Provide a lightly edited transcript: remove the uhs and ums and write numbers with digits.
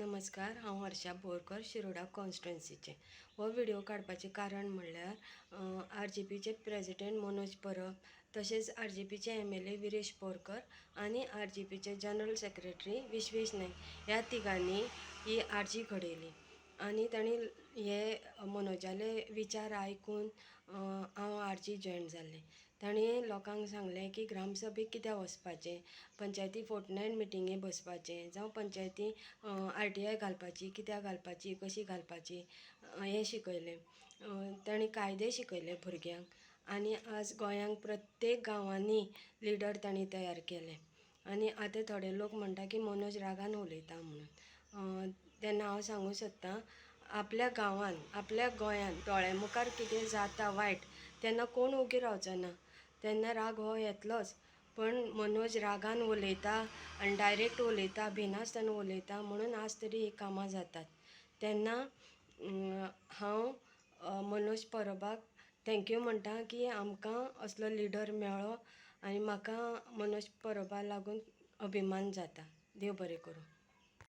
नमस्कार, हांव हर्षा बोरकर शिरोडा कॉन्स्टिट्युएन्सीचे। हो व्हिडिओ काडपाचें कारण म्हणल्यार RGPचे प्रेसिडेंट मनोज परब, तशेंच RGPचे MLA विरेश बोरकर आनी RGPचे जनरल सेक्रेटरी विश्वेश नायक ह्या तिगांनी ही आर्जी घडयली। आनी तांणी हे मनोजाले विचार आयकून हांव आर्जी जॉयन जाल्लें। तांणी लोकांक सांगलें की ग्रामसभेक कित्याक वचपाचें, पंचायती फोर्टनायट मिटिंगे बसपाचें, जावं पंचायती RTI घालपाची, कित्याक घालपाची, कशी घालपाची हें शिकयलें। तांणी कायदे शिकयले भुरग्यांक आनी आज गोंयांक प्रत्येक गांवांनी लिडर तांणी तयार केले। आनी आतां थोडे लोक म्हणटा की मनोज रागान उलयता म्हणून। तेन्ना हांव सांगूं सोदतां, आपल्या गांवान, आपल्या गोंयान दोळ्या मुखार कितें जाता वायट तेन्ना कोण ओगी रावचो ना, तेन्ना राग हो येतलोच। पण मनोज रागान उलयता आनी डायरेक्ट उलयता, भिनासतना उलयता म्हणून आज तरी ही कामां जातात। तेन्ना हांव मनोज परबाक थँक्यू म्हणटा की आमकां असलो लिडर मेळ्ळो आनी म्हाका मनोज परबा लागून अभिमान जाता। देव बरें करूं।